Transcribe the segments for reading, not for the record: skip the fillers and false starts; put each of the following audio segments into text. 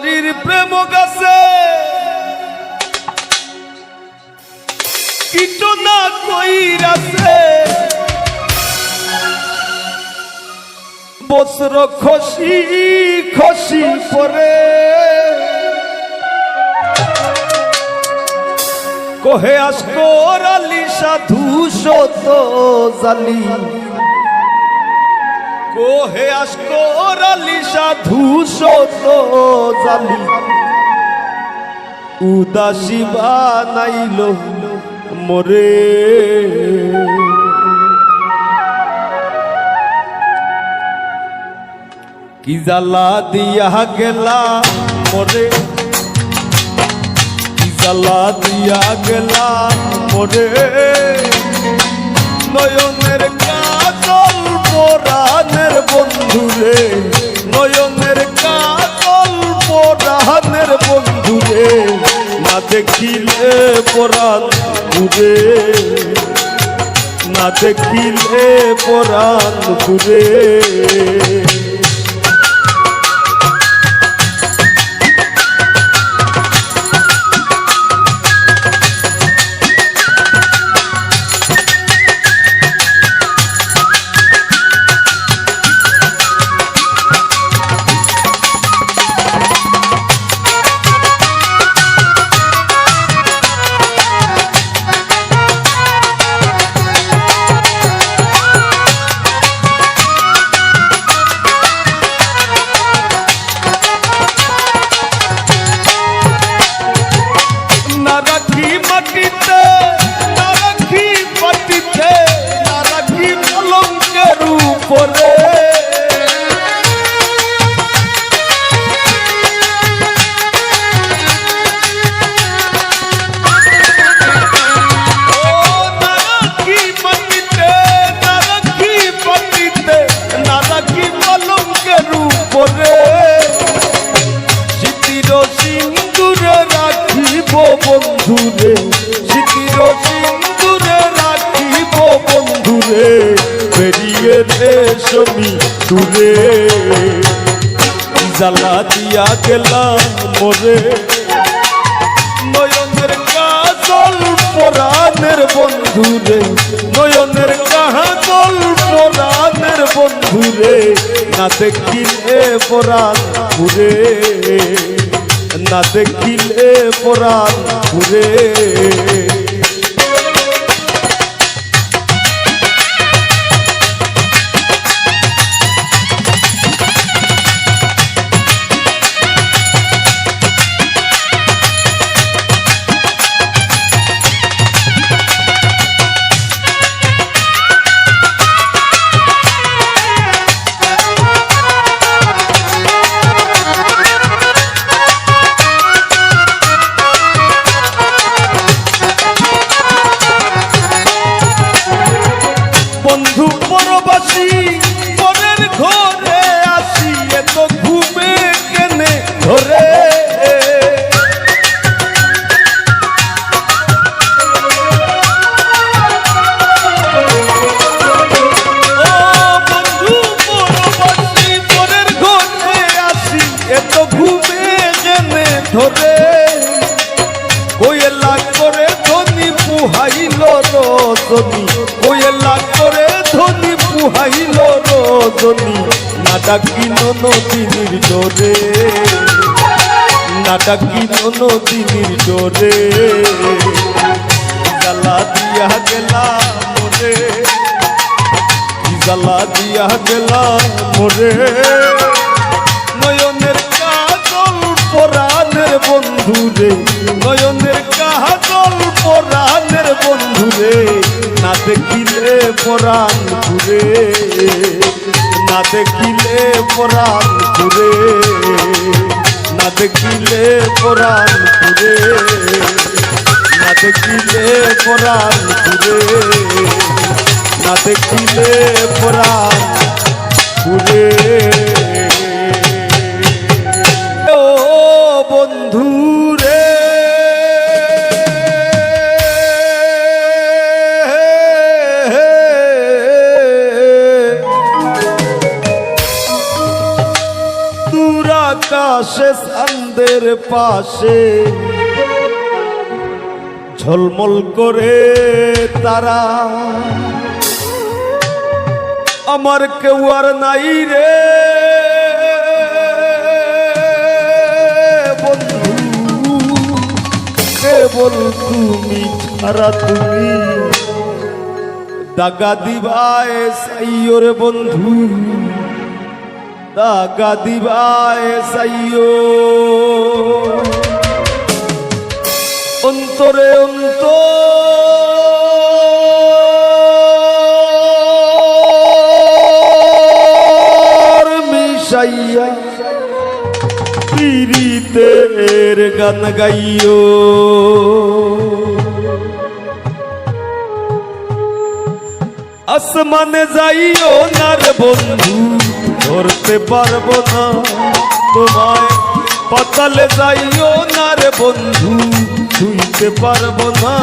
বাড়ির প্রেম গাছে কীট না কইরাছে বস্ত্র খসি খসি পরে কোহে আসকর আলী সাধু সত জালি কোহে আসকর আলী সাধু সত জালি উদাসী বানাইল মোরে কি জ্বালা দিয়া গেলা মোরে কি জ্বালা দিয়া গেলা মোরে নয়নের কাজল পরাণের বন্ধুরে নয়নের কাজল পরাণের বন্ধুরে না দেখিলে পরাণ ঘুরে না দেখিলে পরাণ ঘুরে বন্ধুরে স্মৃতির সিন্দুরে রাখিব বন্ধুরে বেরিয়ে রেশমি দূরে জ্বালা দিয়া গেলাম মোরে নয়নের কাজল পরাণের বন্ধুরে নয়নের কাজল পরাণের বন্ধুরে না দেখিলে পরাণ ঘুরে না দেখিলে পরাণ ঘুরে বন্ধু পরবাসী পরের ঘরে আসি এত ঘুমে কেনে ধরে বন্ধু পরবাসী পরের ঘরে আসি এত ঘুমে কেনে ধরে কোয়েলা করে ধনী পুহাইল রজনী কোয়েলা করে ধনী পুহাইল রজনী না ডাকিল নদীর ডোরে না ডাকিল নদীর ডোরে জ্বালা দিয়া গেলা মোরে জ্বালা দিয়া গেলা মোরে নয়নের কাজল পরাণের বন্ধুরে নয়নের কাজল পরাণের বন্ধুরে না দেখিলে পরাণ ঘুরে না দেখিলে পরাণ ঘুরে না দেখিলে পরাণ ঘুরে না দেখিলে পরাণ ঘুরে না দেখিলে পরাণ ঘুরে ও বন্ধুরে আকাশে চাঁদের পাশে ঝলমল করে তারা, আমার কেউ আর নাই রে বন্ধু, কেবল তুমি ছাড়া। তুমি দাগা দিবায় সাইও রে বন্ধু, দাগা দিবায় সাইও। অন্তরে অন্তর মিশাইয়া পীড়িতের গান গাইও। আসমানে যাইও না রে বন্ধু, ধরতে পারবো না তোমায়। পাতালে যাইও না রে বন্ধু, ছুঁইতে পারবো না।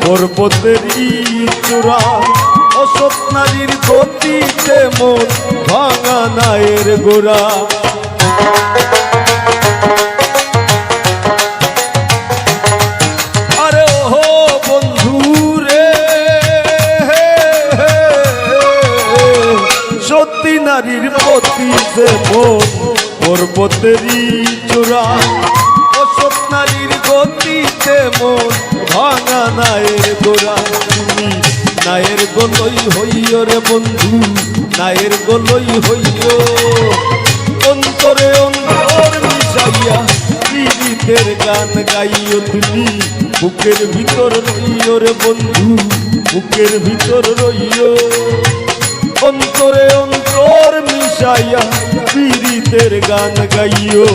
পর্বতেরই চূড়া অসৎ নারীর গতিতে মন ভাঙা নায়ের গোড়া। আরে ও বন্ধু রে, সত্যি নারীর গতিতে মন পর্বতেরই চূড়া অসৎ নারীর গতিতে মন ভাঙা নায়ের গোড়া। তুমি নায়ের গোলই হইও রে বন্ধু, নায়ের গোলই হইও। অন্তরে অন্তর মিশাইয়া পীড়িতের গান গাইও। তুমি বুকের ভিতর রইও রে বন্ধু, বুকের ভিতর রইও। অন্তরে অন্তর মিশাইয়া পীড়িতের গান গাইও।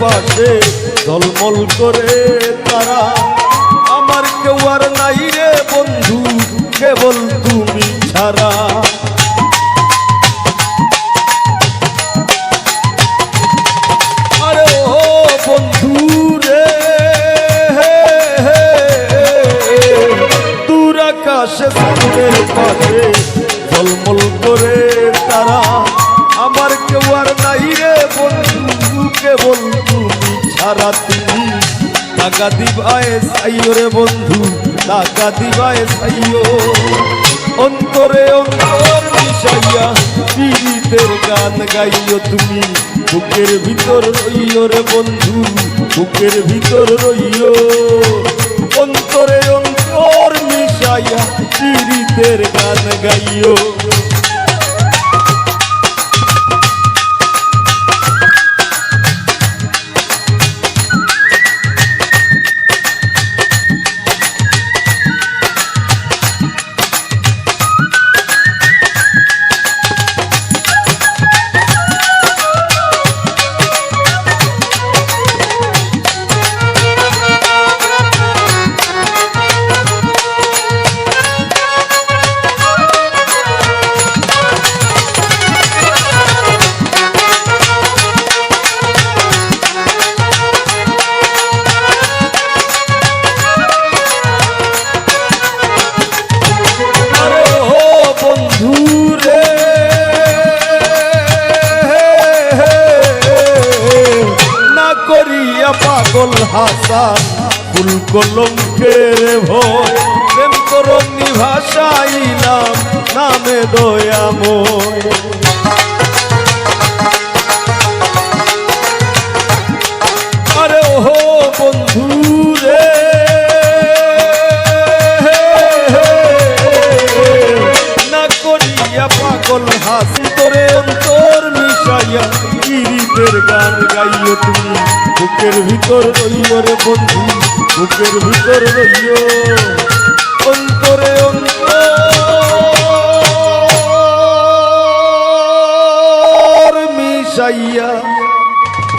পাশে ঝলমল করে তারা, আমার কেউ আর নাই রে বন্ধু, কেবল তুমি ছাড়া। আরে ও বন্ধু রে, দূর আকাশে চাঁদের পাশে ঝলমল করে তারা, আমার কেউ আর নাই রে বন্ধু, কেবল তুমি ছাড়া। তুমি টাকা দিবায় সাইও রে বন্ধু, টাকা দিবায় সাইও। অন্তরে অন্তর মিশাইয়া পীড়িতের গান গাইও। তুমি বুকের ভিতর রইও রে বন্ধু, বুকের ভিতর রইও। অন্তরে অন্তর মিশাইয়া পীড়িতের গান গাইও। পাগল হাসান ফুল কলঙ্কের ভয় প্রেম তরঙ্গি ভাষাইলাম নামে দয়াময় আরে ওহো বন্ধু রে না করিয়া পাগল হাসি তোরে অন্তর মিশাইয়া গিরিতের গান গাইও তুমি বুকের ভিতর রইও রে বন্ধু বুকের ভিতর রইও অন্তরে অন্তর মিশাইয়া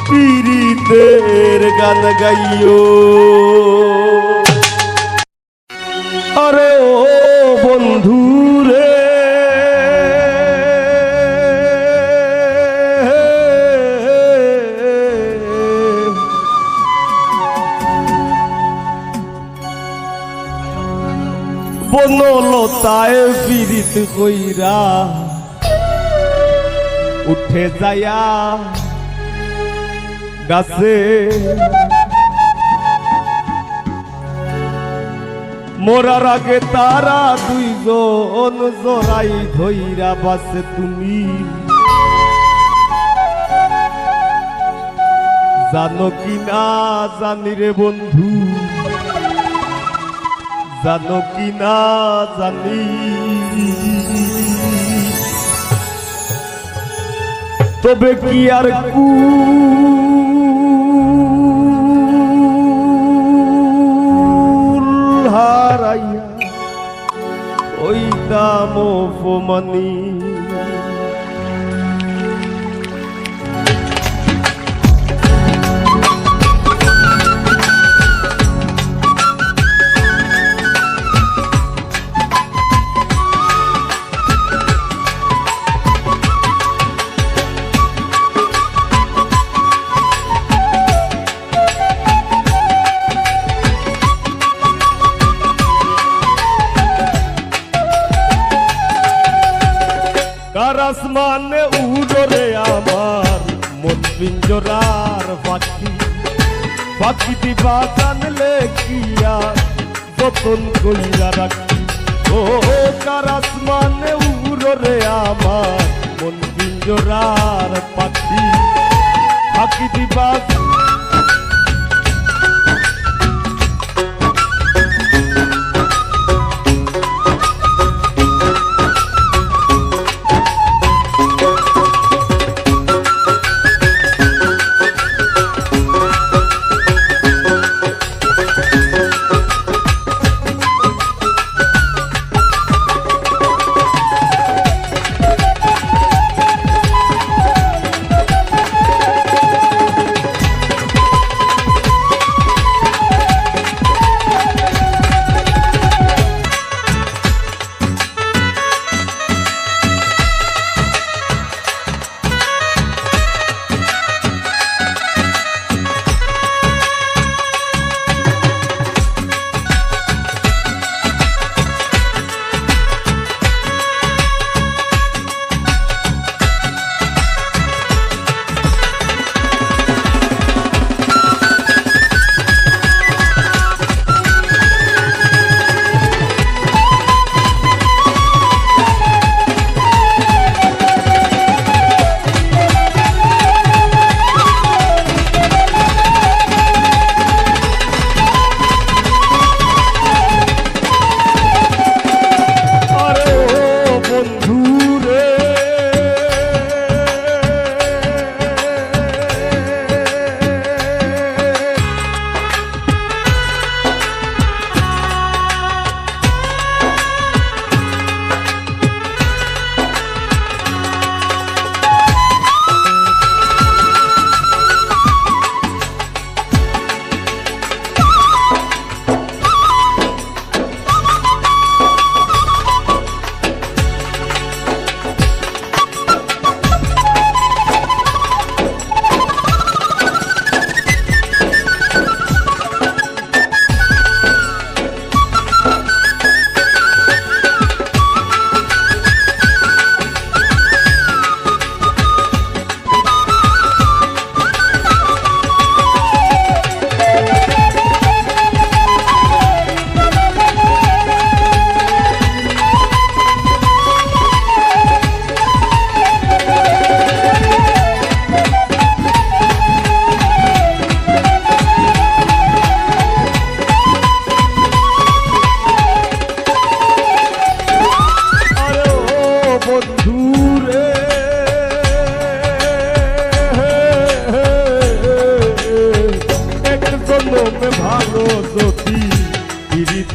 পীড়িতের গান গাইও আরে ও বন্ধু রে বনলতায় পীড়িত কইরা উঠে যায়া গাছে মোরার আগে তারা দুইজন জোড়াই ধইরা বাসে তুমি জানো কি না জানি রে বন্ধু জানো কি না জানি তবে কি আর কুল হারাইয়া ওই দাম অপমানি আসমানে উড়রে আমার মন পিঞ্জরার পাখি পাখি দিবা জানলে কিয়া যতন কইরা রাখি ও কার আসমানে উড়রে আমার মন পিঞ্জরার পাখি পাখি দিবা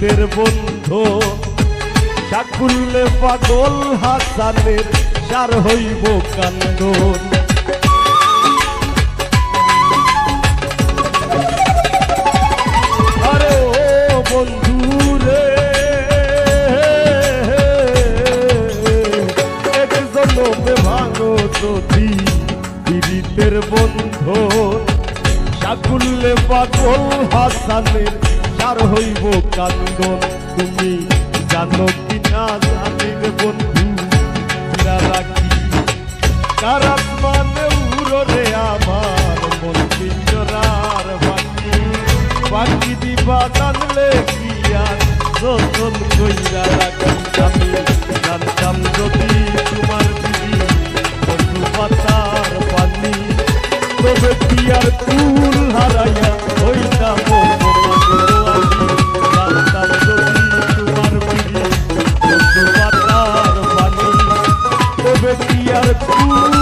পীড়িতের বন্ধু সাকুল্যে পাগল হাসানের সার হইব কান্দন। আরে ও বন্ধু রে, এক জন্মে ভাঙো যদি পীড়িতের বন্ধু সাকুল্যে পাগল হাসানের সার হইব কান্দন। তুমি জানো কি না জানি রে বন্ধু, ফিরা রাখি কার আসমানে উড়ে আমার মন পিঞ্জরার বাকি। বাকি দিবা জানলে কি আর যতন কইরা রাখি। আমি জানতাম যদি তোমার দিদি বন্ধু পাতার পানি, তবে কি আর কুল হারাইয়া হইতাম আমি। জানতাম যদি তোমার বিড়ি বন্ধু পাতার পানি, তবে কি আর কুল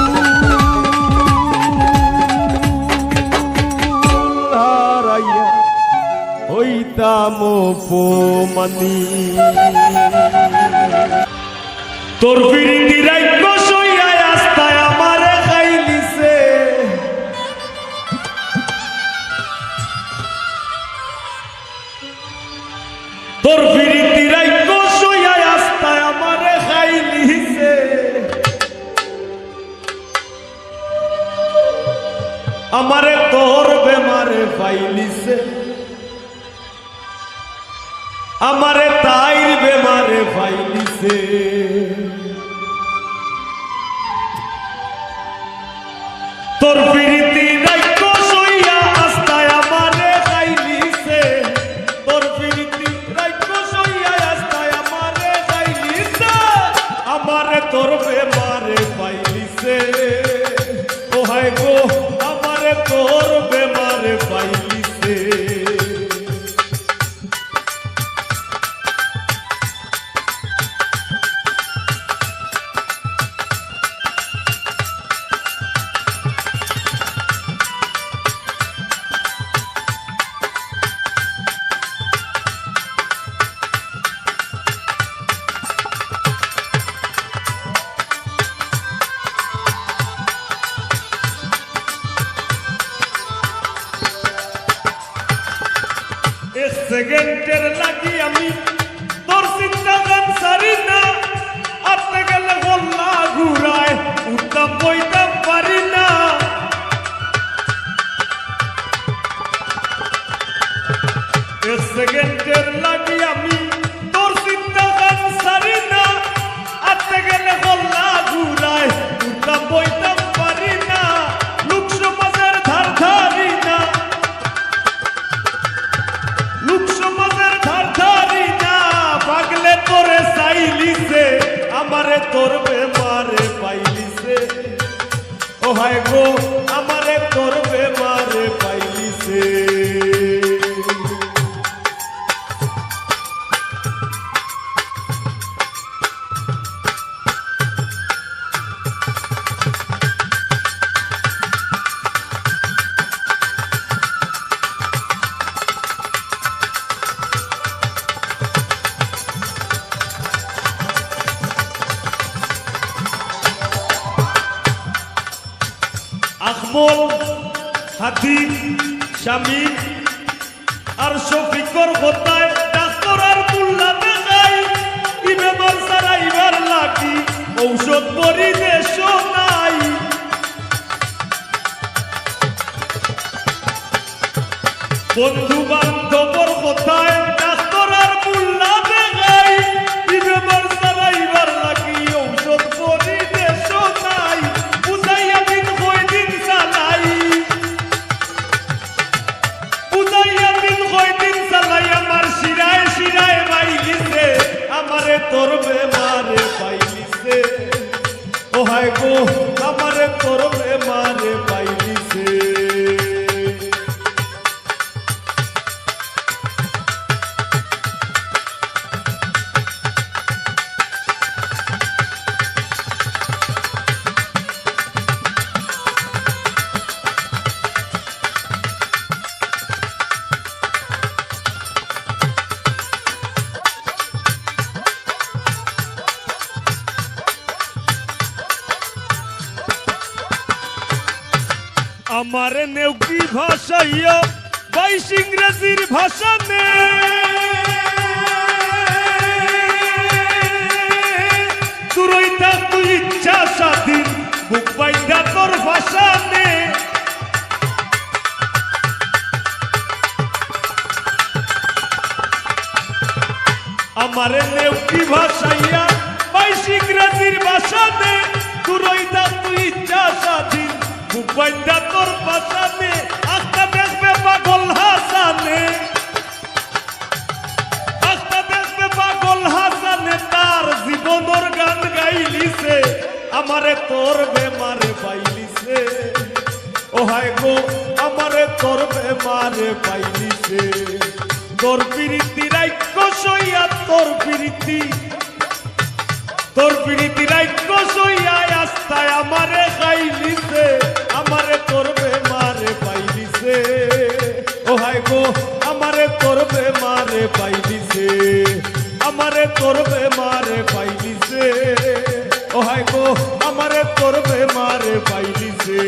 হারাইয়া হইতাম অপমানি। তোর বিড়ি রাইক সইয়া আস্তায় আমারে খাইলিছে, তোর বিড়ি রাইক সইয়া আস্তায় আমারে খাইলিছে। আমারে তোর বেমারে পাইলিছে, আমারে তাইর বেমারে পাইলিছে। তোর প্রীতি রাইক সইয়া আস্তায় আমারে খাইলিছে, তোর প্রীতি রাইক সইয়া আস্তায় আমারে খাইলিছে। আমারে তোর বেমারে পাইলিছে, ও হায় গো আমারে তোর বেমারে পাইলিছে। সেকেন্ডের লাগি আমি তোর চিন্তা গান সারি না, আটতে গেলে গল্লা ঘুরায় উঠতাম বইতাম পারি না। সেকেন্ডের লাগি আমি তোর চিন্তা গান সারি না, আটতে গেলে গল্লা ঘুরায় উঠতাম বইতাম পারি না। লোক সমাজের ধার ধারি না, লোক সমাজের ধার ধারি না। পাগলে তোরে চাইলিছে, আমারে তোর বেমারে পাইলিছে। ও হায় গো আমারে তোর বেমারে পাইলিছে। আকমল, হাতিম, শামীম আর শফিকর হতায় ডাক্তার আর মুল্লা দেখাই। ই বেমার সারাইবার লাগি ঔষধ পরিবেশ নাই। বন্ধু বান্ধবর হতায় ডাক্তার আর মুল্লা দেখাই। ই বেমার সারাইবার লাগি ঔষধ পরিবেশ নাই। বুঝাইয়া দিন কই দিন চালাই, বুঝাইয়া দিন কই দিন চালাই। আমার শিরায় শিরায় পাইলিছে, আমারে তোর বেমারে পাইলিছে। ও হায় গো আমারে তোর বেমারে পাইলিছে। আমার নেউকি ভাষাইয়া বাইশ ইংরেজির ভাষা নে তুরইতা তুই ইচ্ছা স্বাধীন বুক বাইন্দা তোর ভাষা নে আমার নেউকি ভাষাইয়া বাইশ ইংরেজির ভাষা নে তুরইতা তুই ইচ্ছা স্বাধীন বুক বাইন্দা তোর ভাষা নে আস্তা দেখবে পাগল হাসানে আস্তা দেখবে পাগল হাসানে তার জীবনের গান গাইলিছে আমারে তোর বেমারে পাইলিছে ও হায় গো আমারে তোর বেমারে পাইলিছে তোর প্রীতি রাইক্য সইয়া তোর প্রীতি রাইক্য সইয়া আস্তায় আমারে গাইলিছে আমারে তোর বেমারে পাইলিছে ও হায় গো আমারে তোর বেমারে পাইলিছে আমারে তোর বেমারে পাইলিছে ও হায় গো আমারে তোর বেমারে পাইলিছে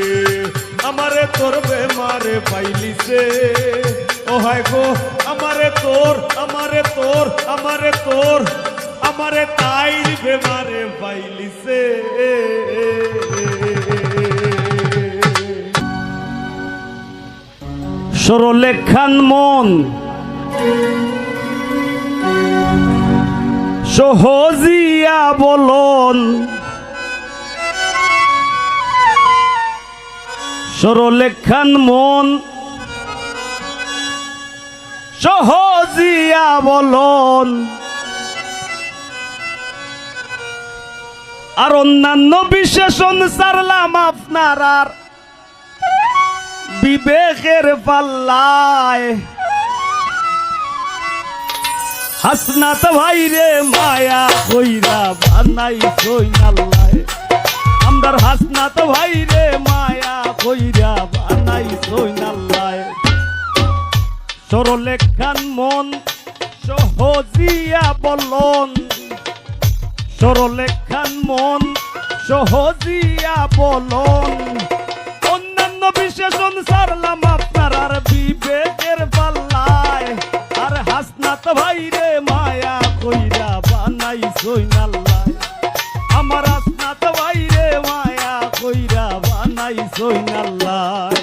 আমারে তোর বেমারে পাইলিছে ও হায় গো আমারে তোর আমারে তাইর বেমারে পাইলিছে সরলেখান মন সহজিয়া বলন সরলেখান মন সহজিয়া বলন আর অন্যান্য বিশেষণ সারলাম আপনার আর বিবেকের পাল্লায় হাসনাত ভাইরে মায়া কইরা বানাই সইনাল্লায় আমরার হাসনাত ভাইরে মায়া কইরা বানাই সইনাল্লায় সরলেখান মন সহজিয়া বলন সরলেখান মন সহজিয়া বলন অন্যান্য বিশেষণ সারলাম আপনার আর বিবেকের পাল্লায় আর হাসনাত ভাইরে মায়া কইরা বানাই সইনাল্লায় আমার হাসনাত ভাইরে মায়া কইরা বানাই সইনাল্লায়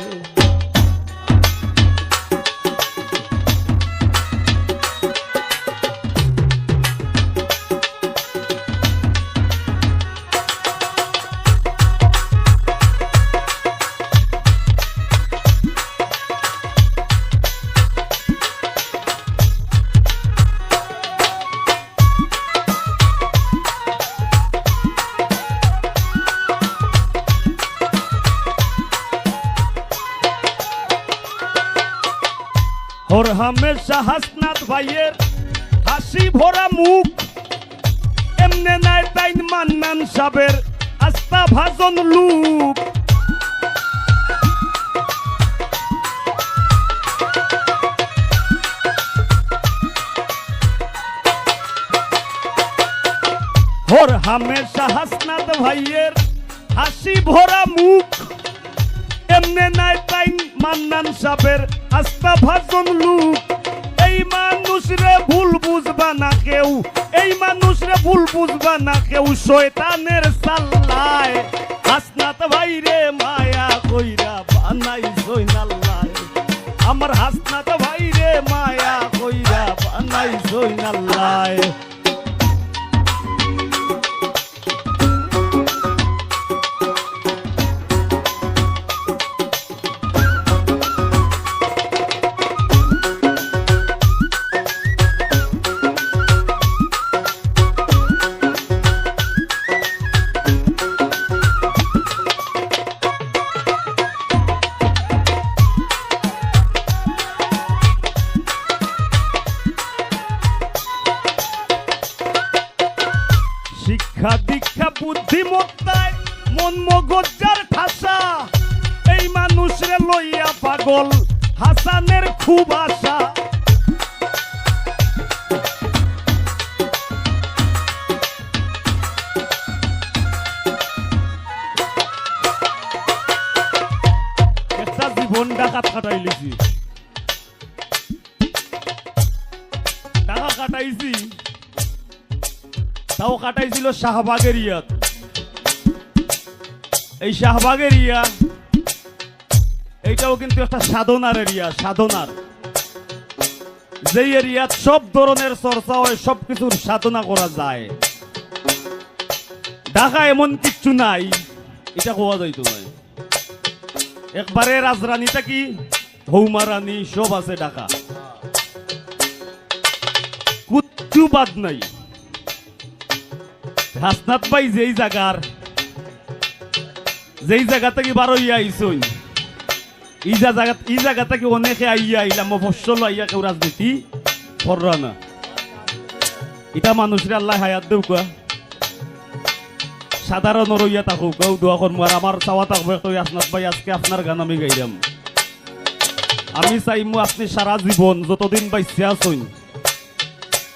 ওর হামেশা হাসনাত ভাইয়ের হাসি ভরা মুখ এমনে নাই তাইন মান্নান সাবের আস্তা ভাজন লুক ওর হামেশা হাসনাত ভাইয়ের হাসি ভরা মুখ এমনে নাই তাইন মান্নান সাবের আস্তা ভাজন লুক এই মানুষ রে ভুল বুঝবা না কেউ এই মানুষ রে ভুল বুঝবা না কেউ শয়তানের সাল্লায় হাসনাত ভাইরে মায়া কইরা বানাই সইনাল্লায় আমার হাসনাত ভাইরে মায়া কইরা বানাই সইনাল্লায় শিক্ষা দীক্ষা বুদ্ধিমত্তায় মন মগজার ঠাসা এই মানুষরে লইয়া পাগল হাসানের খুব আশা জীবন ডাকাত কাটাই লিছি, টাকা কাটাইছি, তাও কাটাইছিল শাহবাগের ইয়াত। এই শাহবাগের ইয়া এইটাও কিন্তু একটা সাধনার এরিয়া, সাধনার যে এরিয়াত সব ধরনের চর্চা হয়, সবকিছুর সাধনা করা যায়। ঢাকা এমন কিচ্ছু নাই এটা কোয়া যাইতো না। একবারে রাজরানীটা কি হৌমা রানী সব আছে ঢাকা, কুচ্ছু বাদ নাই। হাসনাত ভাই যেই জায়গা থেকে বারো ইয়া আইসই, এই জায়গা থেকে অনেকে আইয়া আইলাম মফস্বল আইয়া কেউ রাজনীতি কররা না। এটা মানুষের আল্লাহ হায়াত দেউকা, সাধারণ রইয়া থাকুক, দোয়া করবো। আর আমার চাওয়া থাকবো হাসনাত ভাই আজকে আপনার গান আমি গাইলাম। আমি চাইমু আপনি সারা জীবন যতদিন বাইসে আসুন,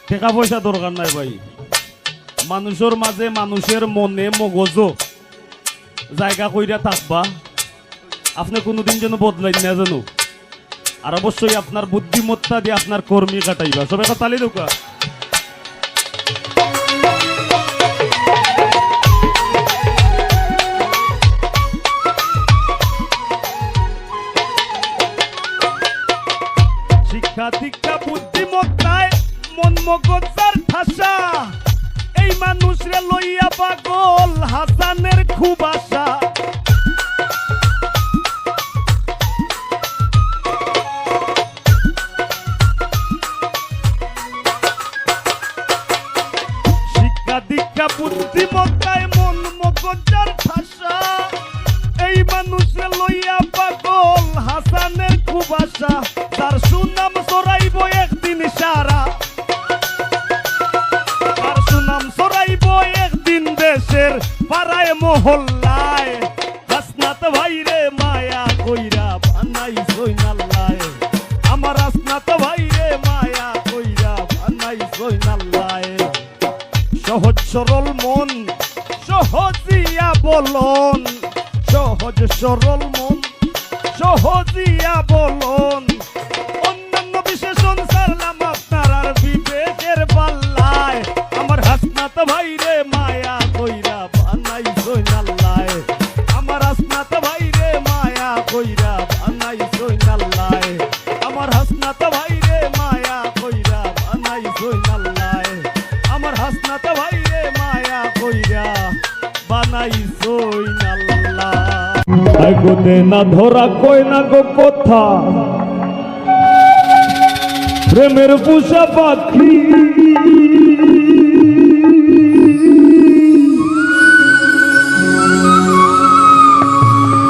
টাকা পয়সা দরকার নাই ভাই, মানুষের মাঝে মানুষের মনে মগজ জায়গা কইরা থাকবা। আপনি কোনোদিন যেন বদলাই না জানো। আর অবশ্যই আপনার বুদ্ধিমত্তা দিয়ে আপনার কর্মী কাটাইবা। সবাই কথা তালি দোকা। শিক্ষা দীক্ষা বুদ্ধিমত্তায় মন মগজার ঠাসা, এই মানুষরে লইয়া পাগল হাসানের খুব আশা। শিক্ষা দীক্ষা বুদ্ধিমত্তায় মন মগজার ঠাসা, এই মানুষরে লইয়া পাগল হাসানের খুব আশা। তার সুনাম ছড়াইব একদিন সারা, তার সুনাম ছড়াইব একদিন দেশের পাড়ায় মহল্লায়। হাসনাত ভাইরে মায়া কইরা বানাইছই নাল্লায়, আমার হাসনাত ভাইরে মায়া কইরা বানাইছই নাল্লায়। সহজ সরল মন সহজিয়া বলন, সহজ সরল মন সহজিয়া বলন। অন্যান্য বিশেষণ সারলাম আপনার আর বিবেকের পাল্লায়। আমার হাসনাত ভাইরে মায়া কইরা বানাইছই নাল্লায়, আমার হাসনাত ভাইরে মায়া কইরা বানাইছই নাল্লায়, আমার হাসনাত ভাইরে মায়া কইরা বানাইছই নাল্লায়, আমার হাসনাত ভাইরে মায়া কইরা বানাইছই নাল্লায়। গোদে না ধরা কই না গো কথা, প্রেমের পুষা পাখি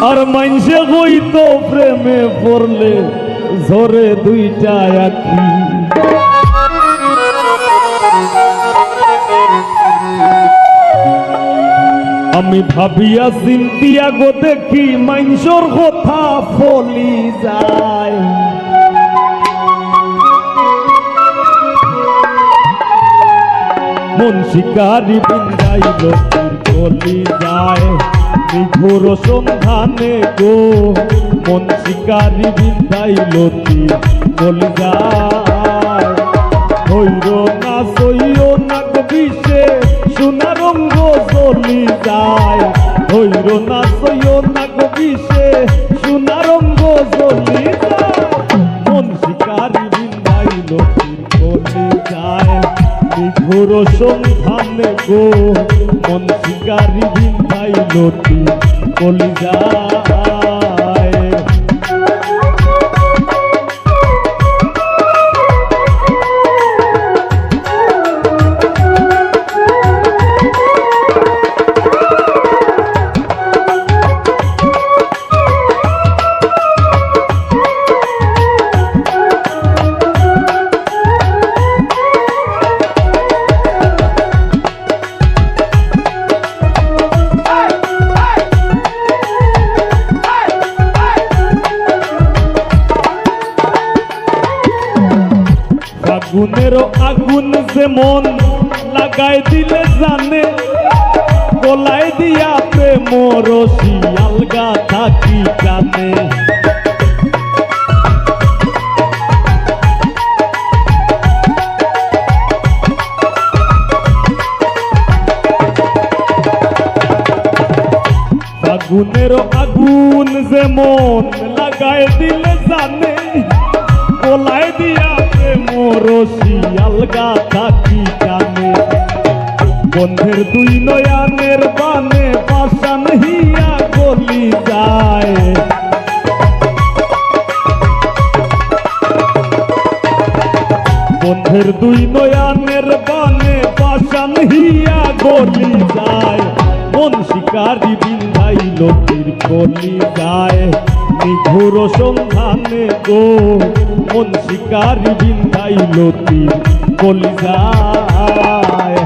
আর মাইনসে হইতো প্রেমে পড়লে ঝরে দুইটা আখি। আমি ভাবিয়া চিন্তিয়া গো দেখি মাইনসর কথা ফলি যায়। মন শিকারি বিন্দাইল গলি যায়, নিঘুর সন্ধানে গো মন শিকারি বিন্দাইল গলি যায়। হইর না সইও না বিষে সোনা রঙ্গ চলি যায়, হইর না সইও না বিষে সোনা রঙ্গ চলি যায়। মন শিকারি বিন্দাইল গলি যায়, নিঘুর সন্ধানে গো মন শিকারি বিন্দাইল গলি যায়। আগুনেরও আগুন যেমন লাগাই দিলে জানে, গলায় দিয়া প্রেম রশি আলগা থাকি কানে। প্রেমের আগুন যেমন লাগায় দিলে জানে, গোলায় দিয়া প্রেম রশিয়াল গাথা কি জানে। বন্ধের দুই নয়ানের বানে পাশান হিয়া গলি যায়, বন্ধের দুই নয়ানের বানে পাশান হিয়া গলি যায়। মন শিকারি বিন্ধাইল তীর গলি যায়, নিঘুর সন্ধানে গো মন শিকারি বিন্ধাইল তীর গলি যায়।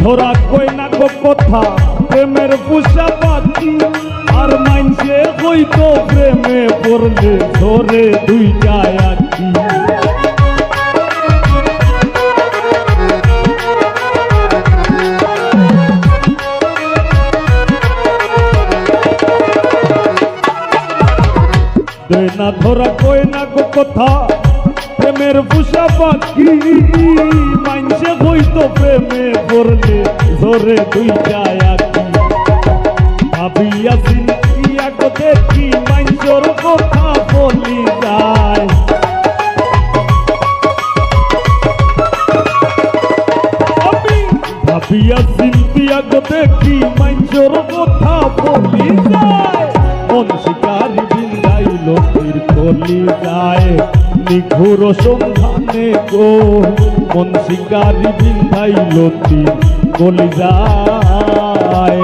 ধরা কই না গো কথা প্রেমের পুষা পাখি, আর মাইনসে কইতো প্রেমে পড়লে ধরে দুইটায় আঁকি। না ধরা কই না গো কথা প্রেমের পুষা পাখি, মাইনসে হইতো প্রেমে পড়লে ধরে দুইটায় আঁকি। ভাবিয়া চিন্তিয়া গো দেখি মাইনসর কথা বলি যায়, ভাবিয়া চিন্তিয়া গো দেখি মাইনসর কথা বলি যায়। মন শিকারি বিন্দাইল তীর গলি যায়, নিঘুর সন্ধানে গো মন শিকারি বিন্ধাইল তীর গলি যায়।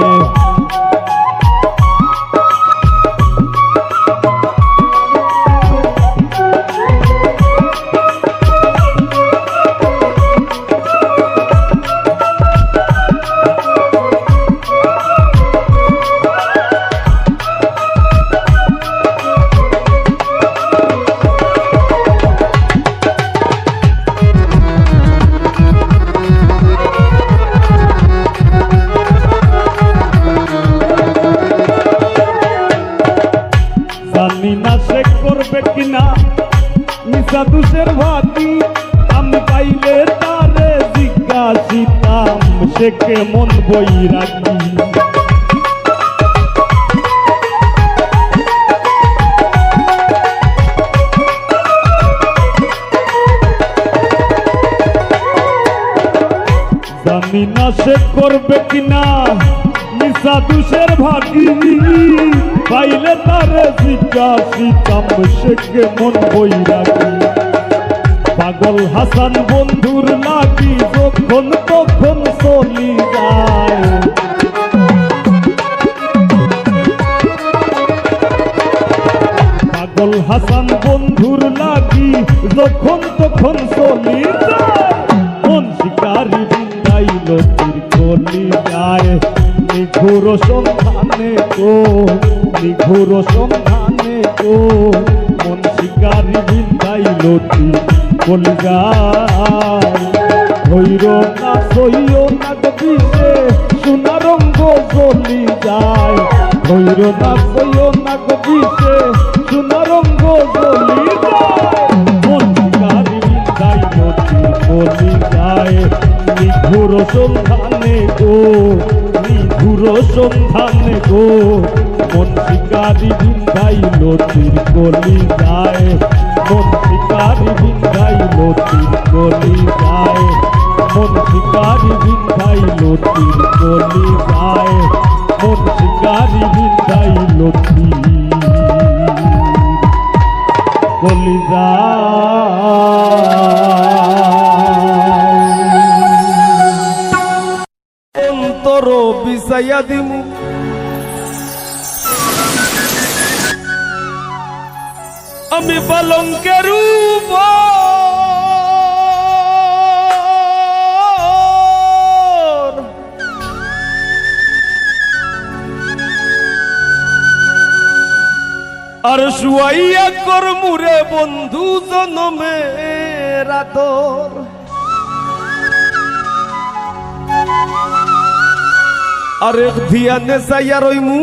জানি না সে করবে কিনা মিশা দুষের ভাতি, আমি পাইলে তারে জিজ্ঞাসিতাম সে কেমন বৈরাগী। জানি না সে করবে কিনা মিশা দুষের ভাগি, পাইলে তারে জিজ্ঞাসিতাম সে কেমন বৈরাগী। পাগল হাসান বন্ধুর লাগি যখন তখন চলি যায়, পাগল হাসান বন্ধুর লাগি যখন তখন চলি যায়। মন শিকারি বিন্দাইল তীর গলি যায়, নিঘুর সন্ধানে গো নিঘুর সন্ধানে গো মন শিকারি বিন্দাইল তীর গলি যায়। হইর না সইও না গো বিষে সোনা রঙ্গ জ্বলি যায়, হইর না সইও না গো বিষে সোনা রঙ্গ জ্বলি যায়। মন শিকারি বিন্দাইল তীর গলি যায়, নিঘুর সন্ধানে গো নিঘুর সন্ধানে গো মন শিকারি বিন্দাইল তীর গলি যায়। মন শিকারি বিন্দাইল তীর গলি যায়, মন শিকারি বিন্দাইল তীর গলি যায়, মন শিকারি বিন্দাইল তীর গলি যায়। অন্তর বিছাইয়া দিমু আমি পালঙ্কের উপর, আর শুয়াইয়া করমুরে বন্ধু জনমের মনের আদর আর এক ধিয়ানে চাইয়া রইমু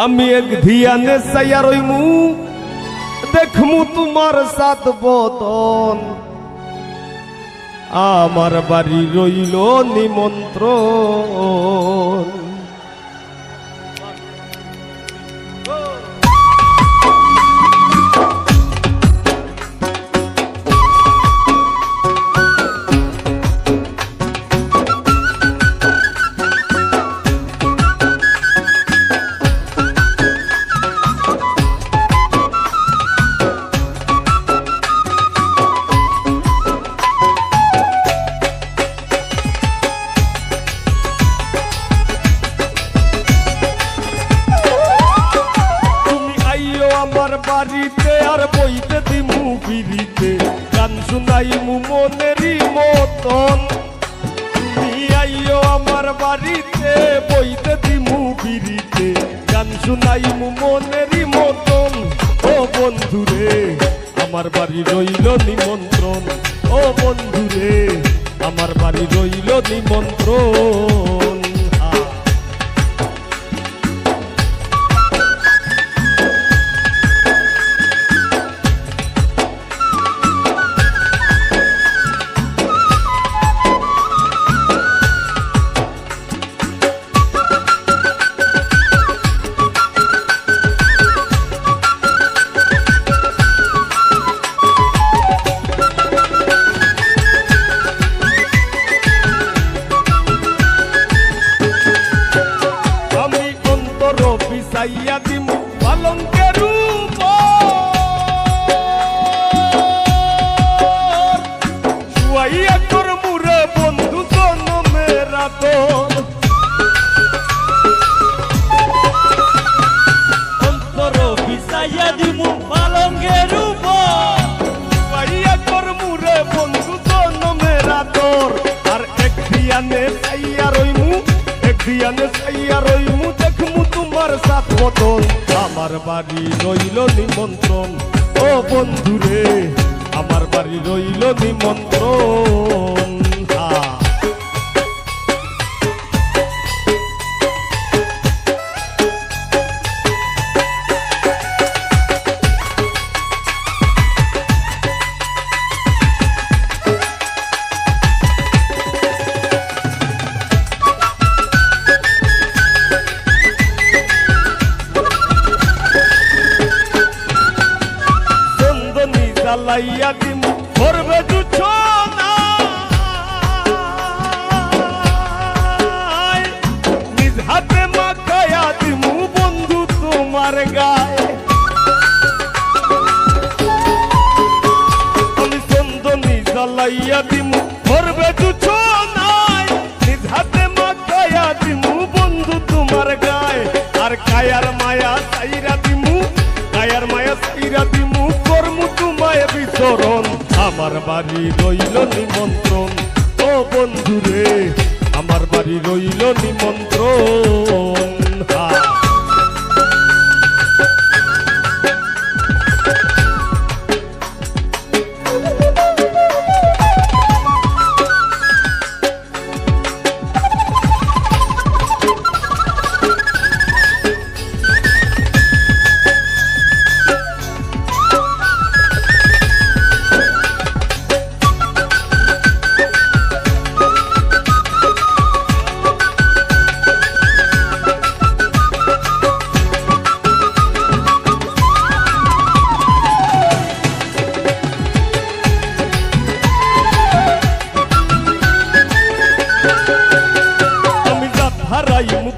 আমি এক ধিয়ানে চাইয়া রইমু দেখমু তোমার সাত বদন আমার বাড়ি রইল নিমন্ত্রণ আমার বাড়িতে আর বইতে দিমু বিড়িতে গান শুনাইমু মনেরই মতন তুমি আইও আমার বাড়িতে বইতে দিমু বিড়িতে গান শুনাইমু মনেরই মতন ও বন্ধুরে আমার বাড়ি রইল নিমন্ত্রণ ও বন্ধুরে আমার বাড়ি রইল নিমন্ত্রণ সাইয়া দিমু পালঙ্কের শুয়াইয়া তোর মুরে বন্ধু জনমের আদর অন্তর বিছাইয়া দিমু পালঙ্কের শুয়াইয়া তোর মুরে বন্ধু জনমের আদর আর এক ধিয়ানে চাইয়া রইমু এক ধিয়ানে চাইয়া রইমু দেখমু তোমার সাত বদন আমার বাড়ি রইল নিমন্ত্রণ ও বন্ধুরে আমার বাড়ি রইল নিমন্ত্রণ জ্বালাইয়া দিমু করবে জুছনা নিজ হাতে মাখাইয়া দিমু বন্ধু তোমার গায়ে আমি চন্দনী জ্বালাইয়া দিমু করবে জুছনা নিজ হাতে মাখাইয়া দিমু বন্ধু তোমার গায়ে আর কায়ার মায়া চাইরা দিমু কায়ার মায়া চাইরা দিমু করমু তোমায় বিচরণ আমার বাড়ি রইল নিমন্ত্রণ ও বন্ধুরে আমার বাড়ি রইল নিমন্ত্রণ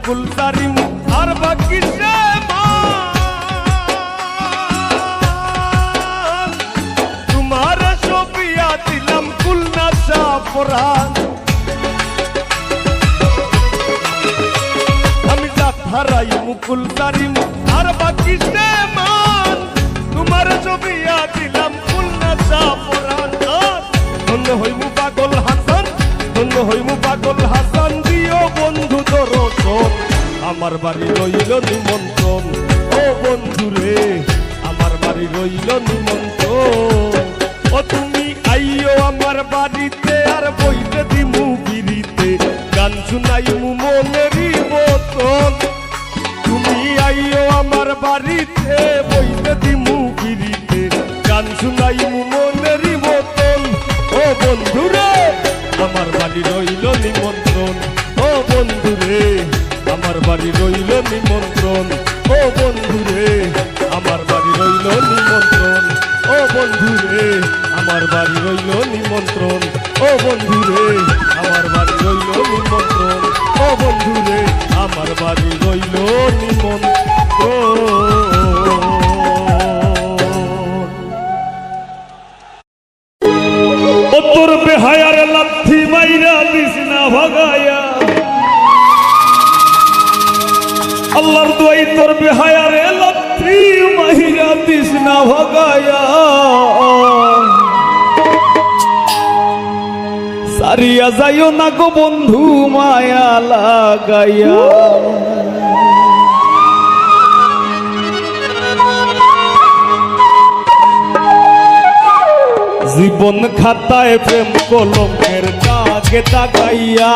মুকুল তারিমু আর বাকি সে তোমার সপিয়া দিলাম কুলনা সাপরান আমি যাত হারাই মুকুল তারিমু আর বাকি সে তোমার সপিয়া দিলাম কুলনা সাপরান ধন্য হইমু পাগল হাসান ধন্য হইমু পাগল হাসান দিও বন্ধু দর্শন আমার বাড়ি রইল নিমন্ত্রণ ও বন্ধুরে আমার বাড়ি রইল নিমন্ত্রণ। ও তুমি আইও আমার বাড়িতে আর বইতে দিমু বিড়িতে গান শুনাইমু মনেরই মতন। তুমি আইও আমার বাড়িতে বইতে দিমু বিড়িতে গান শুনাইমু মনেরই মতন। ও বন্ধুরে আমার বাড়ি রইল নিমন্ত্রণ। ও বন্ধুরে আমার বাড়ি রইল নিমন্ত্রণ। ও বন্ধুরে আমার বাড়ি রইল নিমন্ত্রণ। ও বন্ধুরে আমার বাড়ি রইল নিমন্ত্রণ। ও বন্ধুরে আমার বাড়ি রইল নিমন্ত্রণ। ও বন্ধুরে আমার বাড়ি রইল নিমন্ত্রণ। ও তোর বেহায়ার লাথি মাইরা দিস না ভাগায়া, আল্লাহর দোয়াই তোর বেহায়ারে লাথি মাইরা দিস না ভাগায়া। সারিয়া যাইও না গো বন্ধু মায়া লাগাইয়া। জীবন খাতায় প্রেম কলমের দাগে দাগাইয়া।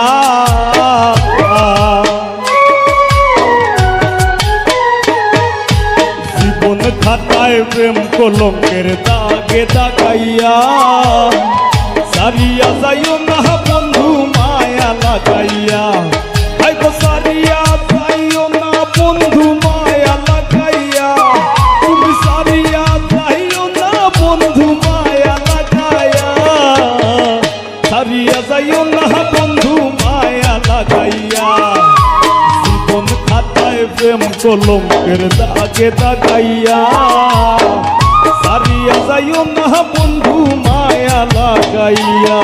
জীবন খাতায় প্রেম কলমের দাগে দাগাইয়া। সারিয়া যাইও না বন্ধু মায়া লাগাইয়া। আইগো সারিয়া যাইও না বন্ধু মায়া লাগাইয়া। তুমি সারিয়া যাইও না বন্ধু মায়া লাগাইয়া। সারিয়া যাইও না বন্ধু মায়া লাগাইয়া। জীবন খাতায় প্রেম কলঙ্কের দাগে দাগাইয়া। সারিয়া যাইও না বন্ধু মায়া লাগাইয়া।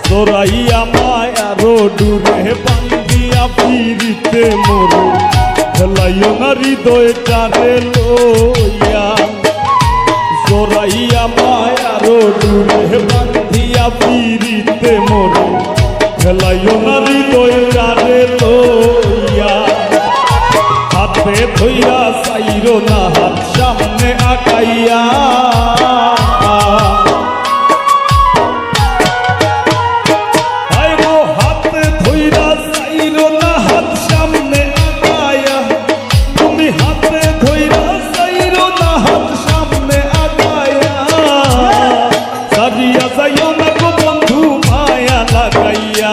জোরাইয়া মায়ারো ডুরে বান্ধিয়া ফিরিতে মোরে খেলাইও না হৃদয়টারে লইয়া। জোরাইয়া মায়ারো ডুরে বান্ধিয়া ফিরিতে মোরে খেলাইও না হৃদয়টারে লইয়া। হাতে ধইরা চাইরো না হাত সামনে আগাইয়া। সারিয়া যাইও না বন্ধু মায়া লাগাইয়া।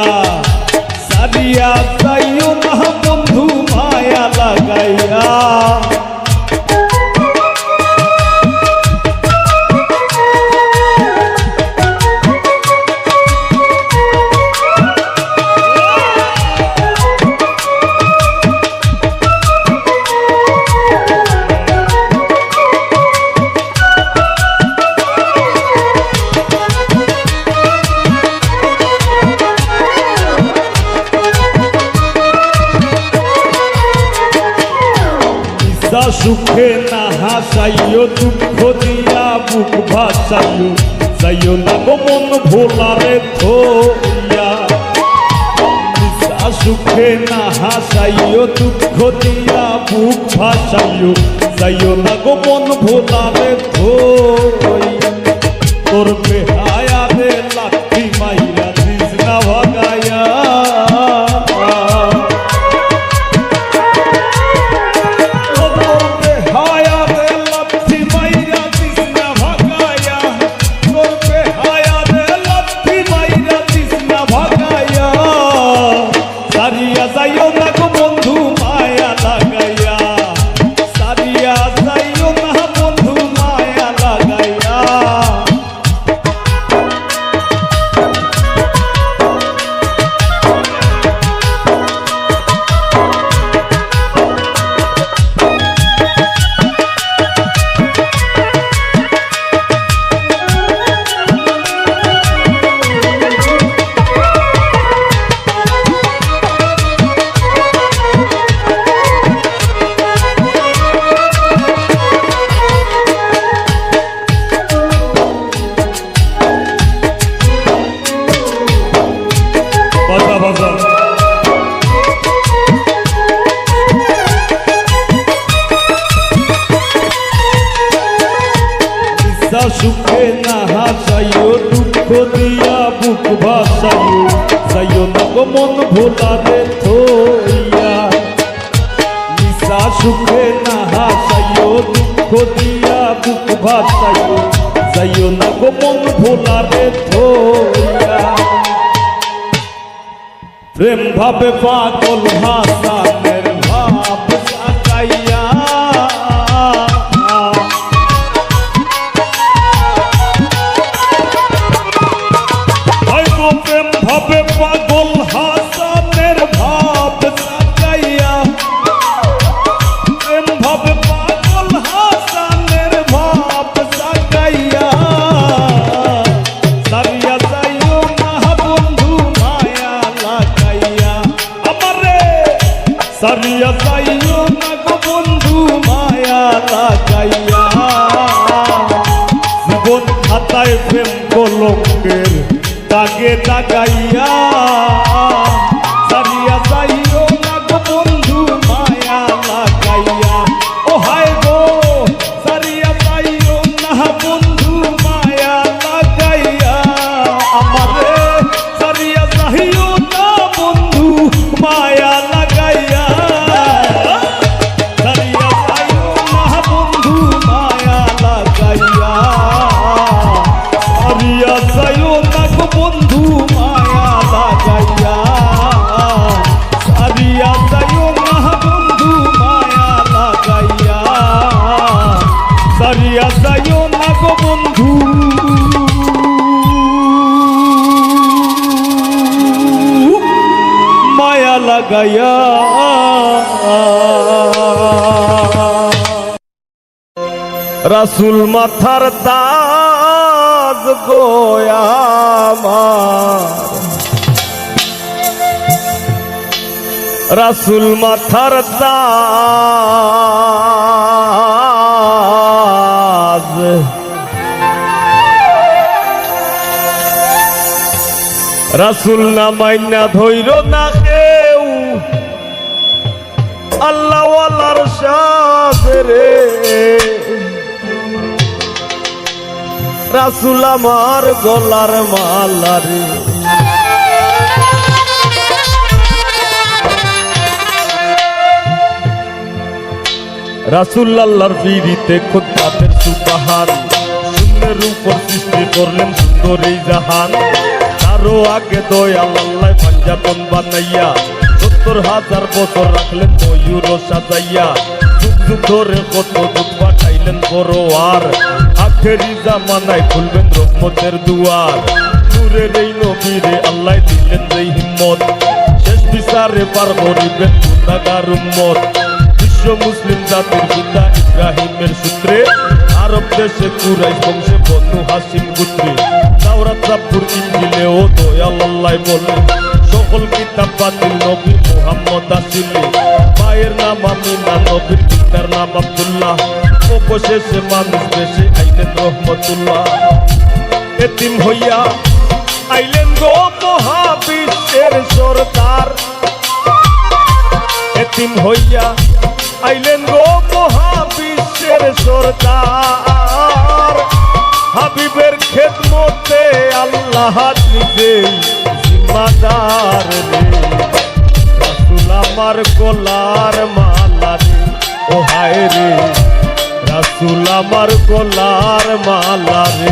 সুখে না হাসাইও দুঃখ দিয়া বুক ভাসাইও। যাইও না গো মন ভোলারে থইয়া। সুখে না হাসাইও দুঃখ দিয়া বুক ভাসাইও। যাইও না গো মন ভোলারে থইয়া। তোর বেহায়ারে লাথি মাইরা দিস না ভাগাইয়া। বাজান সুখে না হাসাইও দুঃখ দিয়া বুক ভাসাইও যাইও না গো মন ভোলারে থইয়া নিশা সুখে না হাসাইও দুঃখ দিয়া বুক ভাসাইও যাইও না গো মন ভোলারে থইয়া প্রেম ভাবে পাগল হাসানের ভাব সাকাইয়া প্রেম ভাবে পাগল হাসানের ভাব সাকাইয়া প্রেম ভাবে পাগল হাসানের ভাব সাকাইয়া সারিয়া যাইও না বন্ধু মায়া লাগাইয়া আমারে সারিয়া যাইও না গো বন্ধু মায়া লাগাইয়া জীবন খাতায় প্রেম কলঙ্কের দাগে দাগাইয়া সারিয়া যাইও না গো বন্ধু মায়া লাগাইয়া ও হায় গো সারিয়া যাইও না বন্ধু মায়া লাগাইয়া আমারে সারিয়া যাইও না বন্ধু মায়া লাগাইয়া সারিয়া যাইও না বন্ধু মায়া লাগাইয়া সারিয়া যাইও না বন্ধু মায়া লাগাইয়া সারিয়া যাইও না বন্ধু মায়া লাগাইয়া সারিয়া যাইও না গো বন্ধু মায়া লাগাইয়া রাসূল মাথার তাজ গোয়া রাসূল মাথার তাজ রাসূল না মাইনা ধইর না কেউ আল্লাহ ওয়ালার সাথে রাসূল আমার গলার মালা রে রাসূল আল্লাহর বিরিতে খুতবাতের সুবহান শূন্যের উপর সৃষ্টি করলেন সুন্দর এই জাহান তারও আগে দয়াল আল্লাহ পাঞ্জাতন বানাইয়া ৭০,০০০ বছর রাখলেন ময়ূর সাজাইয়া যুগ যুগ ধরে কত দুধ পাঠাইলেন পরোয়ার আখেরি জামানায় খুলবেন রহমতের দুয়ার নূরের এই নবীরে আল্লাহ দিলেন যেই হিম্মত শেষ বিচারে পার করিবেন গুনাহগার উম্মত বিশ্ব মুসলিম জাতির পিতা ইব্রাহিমের সূত্রে আরব দেশে কুরাইশ বংশে বনু হাশিম গোত্রে তাওরাত জাবুর ইনজিলেও দয়াল আল্লাহ বলে সকল কিতাব বাতিল নবী মুহাম্মদ আসিলে মায়ের নাম আমিনা নবীর পিতার নাম আব্দুল্লাহ অবশেষে মানুষ বেশে আইলেন রহমতুল্লাহ এতিম হইয়া আইলেন গো মহাবিশ্বের সরদার এতিম হইয়া আইলেন গো মহাবিশ্বের সরদার হাবিবের খেদমতে আল্লাহ নিজেই জিম্মাদার রে রাসূল আমার গলার মালা রে ও হায় রে রাসূল আমার গলার মালা রে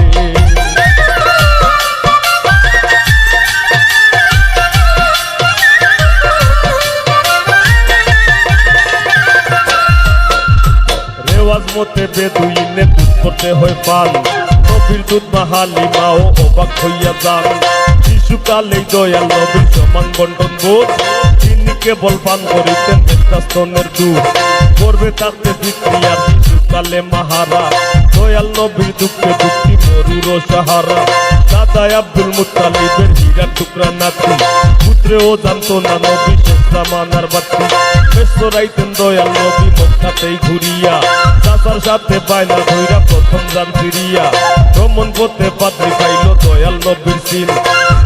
মতে বেদুইনে দুধ করতে হয় পান নবীর দুধ মাহালিমাও অবাক হইয়া যান শিশুকালেই দয়াল নবীর সমান বন্টন বোধ তিনি কেবল পান করিতেন একটা স্তনের দুধ করবে তাতে বিক্রিয়ার শিশুকালে মাহারা দয়াল নবীর দুঃখে দুঃখী মরুর সাহারা দাদা আব্দুল মুত্তালিবের হীরার টুকরা নাতি পুত্রেও জানতো না নবী শেষ জামানার বাতি ব্যস্ত রাইতেন দয়াল নবী মক্কাতেই ঘুরিয়া চাচার সাথে বায়না ধইরা প্রথম যান ফিরিয়া ভ্রমণ করতে পাত্রী পাইল দয়াল নবীর সিন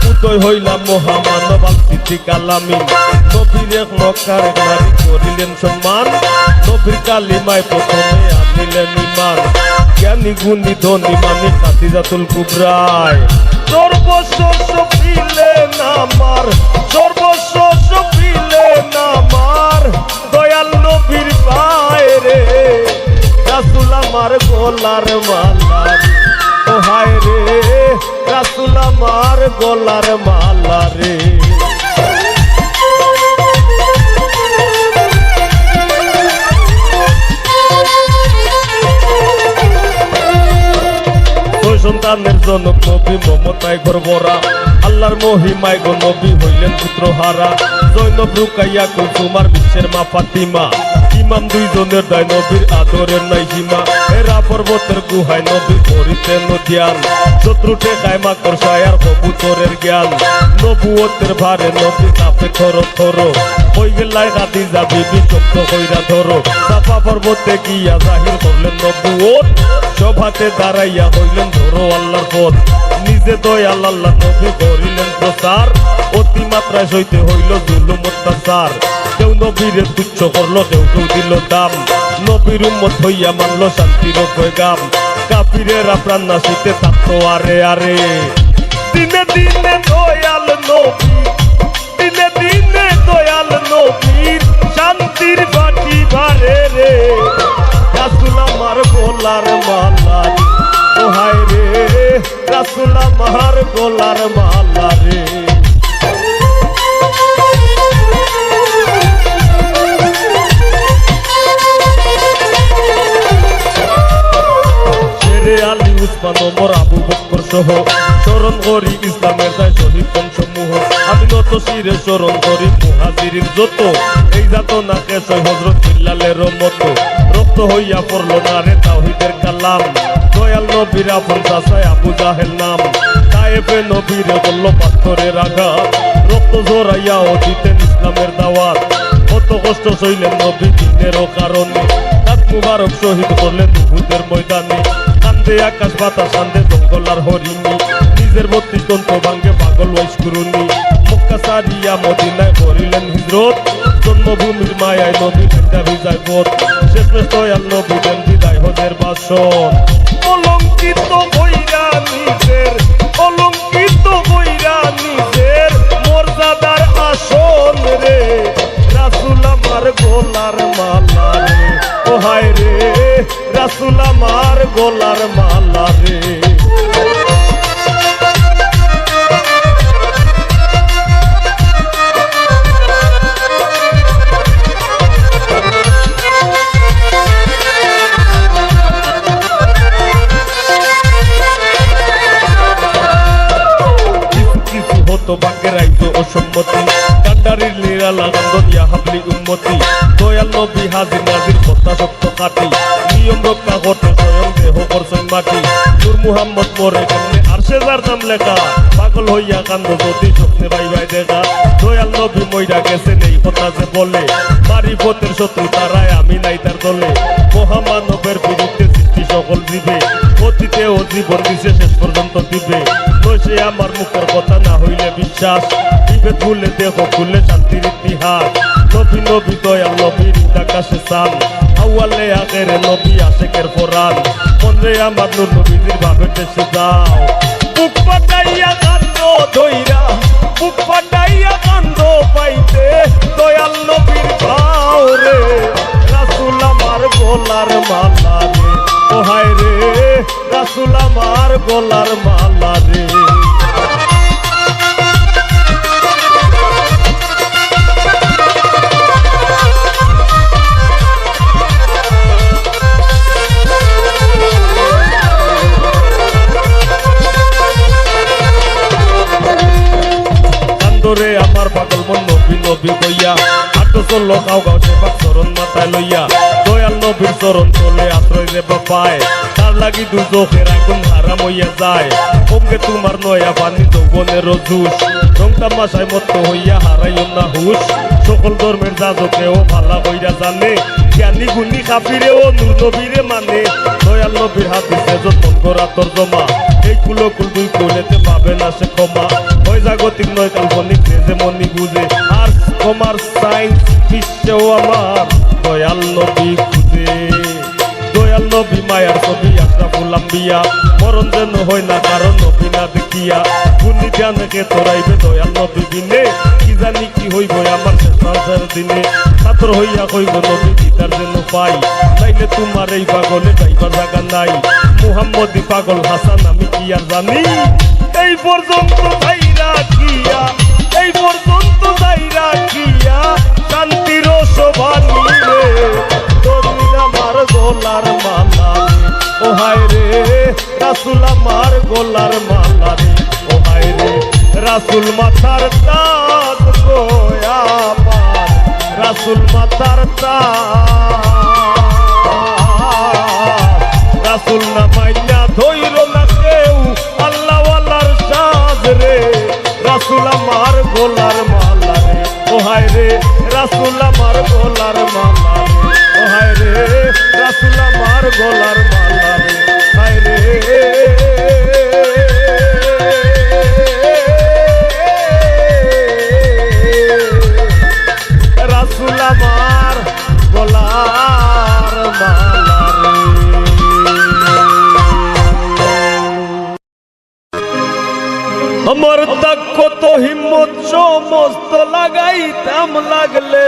উদয় হইলা মহামানব নবাব সিদ্দিক আলামিন নবীর এক মক্কার এক নারী করিলেন সম্মান নবীর কালিমায় প্রথমে আনিলেন ঈমান জ্ঞানী গুণী ধনী মানি খাদিজাতুল কুবরায় সর্বস্ব সপিলেন আমার সর্বস্ব সপিলেন আমার দয়াল নবীর পায়ে রে রাসূল আমার গলার মালা ও হায় রে রাসূল আমার গলার মালা রে সন্তানের জনক নবী মমতায় গর্বরা আল্লাহর মহিমায় গো নবী হইলেন পুত্রহারা জৈনব রুকাইয়া কুলসুমার বিশ্বের মা ফাতিমা ইমাম দুইজনের দায় নবীর আদরের নাই সীমা এরা পর্বতের গুহায় নবী করিতেন ধ্যান শত্রু ঠেকায় মাকড় সায়ার কবুতরের জ্ঞান নবুয়তের ভারে নবী কাঁপে থর থর হই গেলায় খাদিজা বিবি শব্দ কইরা ধরো সাফা পর্বতে গিয়া জাহির করলেন নবুয়ত সভাতে দাঁড়াইয়া হইলেন ধরো আল্লাহর পথ নিজে দয়াল আল্লাহ নবী করিলেন প্রচার অতিমাত্রায় সইতে হইল জুলুম অত্যাচার কেউ নবীরে তুচ্ছ করলো কেউ কেউ দিল দাম নবীর উম্মত হইয়া মানলো শান্তির পয়গাম কাফিরেরা প্রাণ নাশিতে থাকতো আরে আরে দিনে দিনে দয়াল নবী দিনে দিনে দয়াল নবীর শান্তির বাটি বারে রে রাসূল আমার গলার মালা ও হায় রে রাসূল আমার গলার মালা রে শেরে আলী উসমান ওমর আবু বকর সহ স্মরণ করি ইসলামের দায় শহীদ বংশসমূহ আমি নত শিরে স্মরণ করি মুহাজিরিন যত এই যাতনাকে সই হযরত বিল্লালের মতো রক্ত হইয়া পড়ল না রে তাওহীদের কালাম দয়াল নবীর আপন চাচায় আবু জাহেল নাম তায়েফে নবীরে বলল পাথরের আঘাত রক্ত ঝরাইয়াও দিতেন ইসলামের দাওয়াত কত কষ্ট সইলেন নবী দিনেরও কারণে দাঁত মুবারক শহীদ করলেন উহুদের ময়দানে কান্দে আকাশ বাতাস কান্দে জঙ্গল আর হরিণী নিজের ৩২ দন্ত ভাঙ্গে পাগল ওয়াইস করুনি মক্কা সারিয়া মদিনায় করিলেন হিজরত জন্মভূমির মায়ায় নবী ভেজা ভিজায় পথ শেষমেশ দয়াল নবী দেন বিদায় হজের বাসন অলঙ্কিত হইরা নিজের অলঙ্কিত হইরা নিজের মর্যাদার আসন রে রাসূল আমার গলার মালা রে ও হায় রে রাসূল আমার গলার মালা রে ভাগ্যের আইতো অসম্মতি কান্ডারির লীলা লাগান্দ দিয়া হাবলি উম্মতি দয়াল নবী হাজির নাজির কথা সত্য কাটি নিয়ম রক্ষা করতে স্বয়ং দেহ করছেন মাটি নূর মুহাম্মদ মরে কেমনে আরশে যার নাম লেখা পাগল হইয়া কান্দ যদি স্বপ্নে ভাই ভাই দেখা দয়াল নবী মইরা গেছে নেই কথা যে বলে মারিফতের শত্রু তারায় আমি নাই তার দলে মহামানবের বিরুদ্ধে সৃষ্টি সকল জীবে অতীতে ও জীবন দিছে শেষ পর্যন্ত দিবে সে আমার মুখের কথা না হইলে বিশ্বাস দিবে ভুলে দেহ ভুলে শান্তির ইতিহাস নবী নবী দয়াল নবীর আকাশে চান আউয়ালে আখেরে নবী আশেকের ফরান মনরে আমার নূর নবীজির ভাবের দেশে যাও বুক ফাটাইয়া কান্দ ধইরা বুক ফাটাইয়া কান্দ পাইতে দয়াল নবীর ভাও রে রাসূল আমার গলার মালা রে ও হায় রে রাসূল আমার গলার মালা রে রে আমার পাগল মন নবী নবী কইয়া আটো চললো গাও গাও সেবা চরণ মাথায় লইয়া দয়াল নবীর চরণ তলে আশ্রয় রে বাপায় তার লাগি দুজখের আগুন হারাম হইয়া যায় ওকে তোমার নয়া পানি যৌবনের জুস রং তামাশায় মত্ত হইয়া হারাইও না হুশ সকল ধর্মের যাজকেও ভালা হইয়া জানে জ্ঞানী গুণী কাফিরেও নূর নবীরে মানে দয়াল নবীর হাদিসে যতন করা তর্জমা এই কুলকুল দুই কোলেতে পাবে না সে ক্ষমা হয় জাগতিক নয় কাল্পনিক যে মনি বুঝে আর কমার্স সায়েন্স বিশ্বেও আমার দয়াল নবী খুঁজে দয়াল নবী মায়ার ছবি আশরাফুল আম্বিয়া মরণ যেন হয় না কারণ নবী না দেখিয়া গুণী ধ্যানকে তোরাইবে দয়াল নবী দিনে কি জানি কি হইব আমার শেষের দিনে ছাত্র হইয়া হইব নবী দিদার যেন পাই নাইলে তোমার এই পাগলে যাইবার জায়গা নাই মুহাম্মদী পাগল হাসান আমি কি আর জানি এই পর্যন্ত ভাইরা কিয়া এই পর্যন্ত যাইরা কিয়া শান্তির শোভানি রে তোর আমার গোলার মালা রে ও হায় রে রাসূল আমার গোলার মালা রে ও হায় রে রাসূল মাথার তাজ গো আমার রাসূল মাথার তাজ রাসূল না মাইনা ধইল না কেউ আল্লাহ ওয়ালার সাজ রে রাসূল আমার গোলার মালা রে ও হায় রে রাসূল আমার গোলার মালা রে ও হায় রে রাসূল আমার গোলার মালা রে হায় রে রাসূল আমার গোলার মালা রে আমার তাক কত হিম্মত সমস্ত লাগাইতাম লাগলে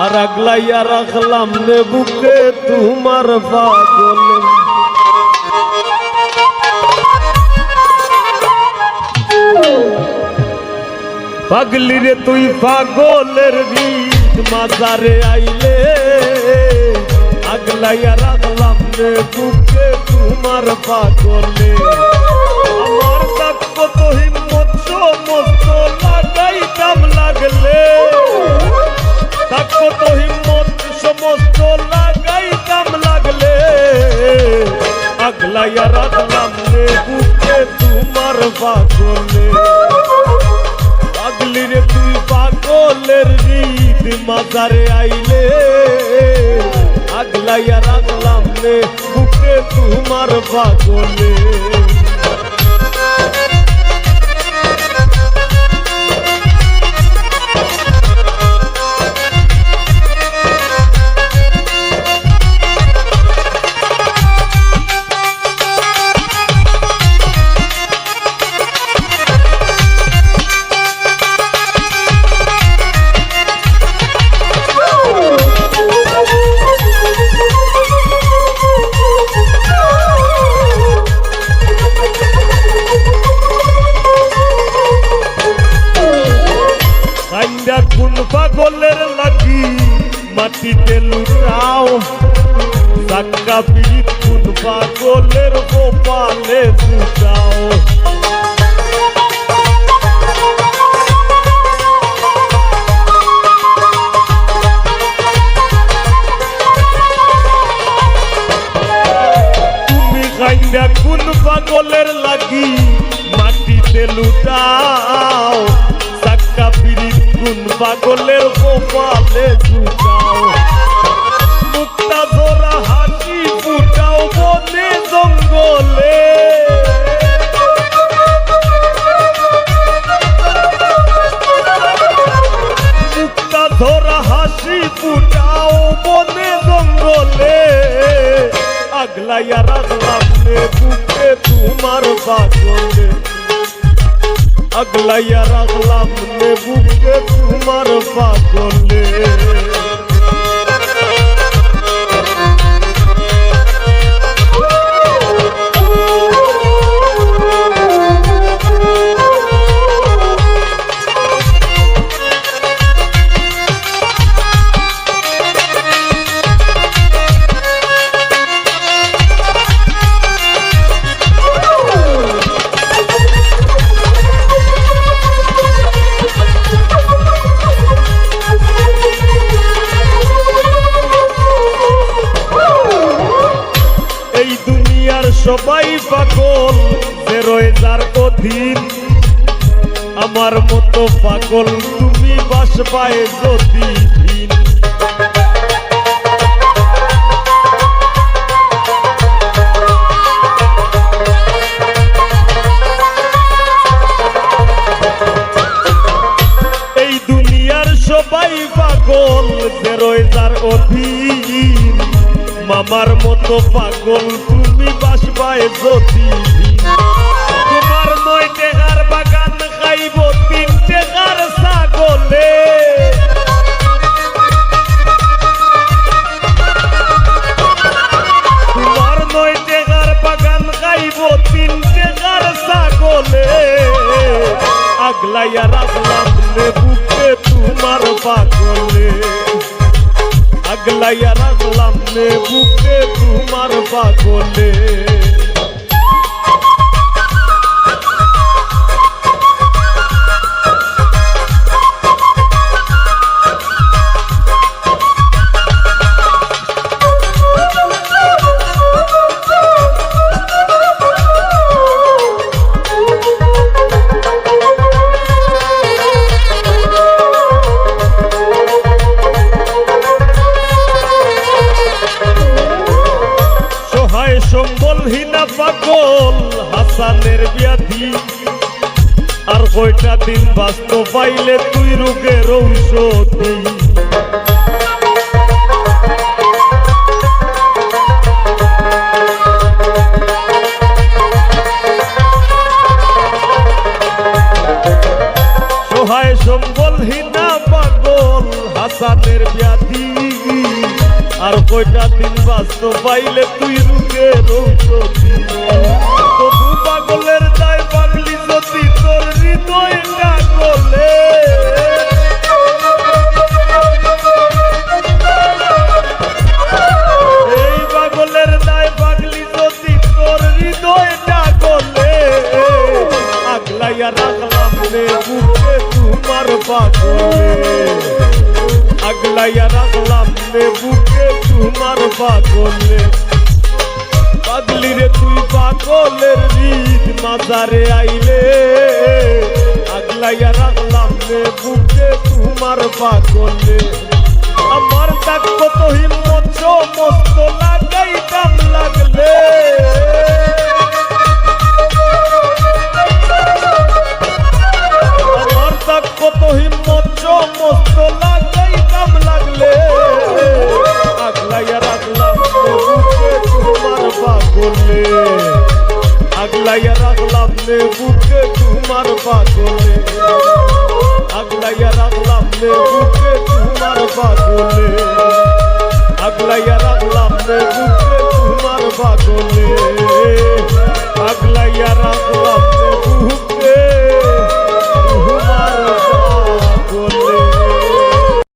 আর আগলাইয়া রাখলাম নে বুকে তোমার পাগল পাগলি রে তুই পাগলের গীত মাজারে আইলে আগলাইয়া রাখলাম রে বুকে তোমার পাগলে আমার তাক কত হিম্মত সমস্ত লাগাইতাম লাগলে তাক কত হিম্মত সমস্ত লাগাইতাম লাগলে আগলাইয়া রাখলাম রে বুকে তোমার পাগলে পাগলি রে তুই পাগলের গীত মাজারে আইলে আগলাইয়া রাখলাম রে বুকে তোমার পাগলে কোন পাগলের লাগি মাটিতে লুটাও সাক্কা পিড়িত কোন পাগলের গোপালে ফুটাও তুমি কাইন্দা কোন পাগলের লাগি মাটিতে লুটাও সাক্কা পিড়িত কোন পাগলের গোপালে ঝুঁকাও মুক্তা ধরা হাসি ফুটাও বনে জঙ্গলে মুক্তা ধরা হাসি ফুটাও বনে জঙ্গলে আগলাইয়া রাখলাম রে বুকে তোমার পাগলে আগলাইয়া রাখলাম রে বুকে তোমার পাগলে সবাই পাগল যে রয়ে যার অধীন আমার মতো পাগল তুমি বাস পায় যদি ভিন পাগল বেরোয় যার অধীন মামার মতো পাগল তুমি বাসবায় যদি তোমার 9 টাকার বাগান খাইব 3 টাকার ছাগলে তোমার 9 টাকার বাগান খাইব 3 টাকার ছাগলে আগলাইয়া রাখলাম বুকে তোমার পাগলে আগলাইয়া রাখলাম বুকে তোমার পাগলে সম্বলহীনা পাগল হাসানের ব্যাধি আর কয়টা দিন বাঁচতে পাইলে তুই রোগের ঔষধি সহায় সম্বলহীনা পাগল হাসানের ব্যাধি আর কয়টা দিন বাঁচতে পাইলে তুই রোগের ঔষধি তবু পাগলের দায় পাগলি যদি তোর হৃদয়টা গলে এই পাগলের দায় পাগলি যদি তোর হৃদয়টা গলে আগলাইয়া রাখলাম বুকে তোমার পাগলে আগলাইয়া রাখলাম বুকে তোমার পাগলে পাগলি রে তুই পাগলের হৃদ মাজারে আইলে আগলাইয়া রাখলাম বুকে তোমার পাগলে আমার তাক কত হিম্মত সমস্ত লাগাইতাম লাগলে আমার তাক কত হিম্মত সমস্ত লাগাইতাম লাগলে আগলাইয়া রাখলাম বুকে তোমার পাগলে আগলাইয়া রাখলাম বুকে তোমার পাগলে আগলাইয়া রাখলাম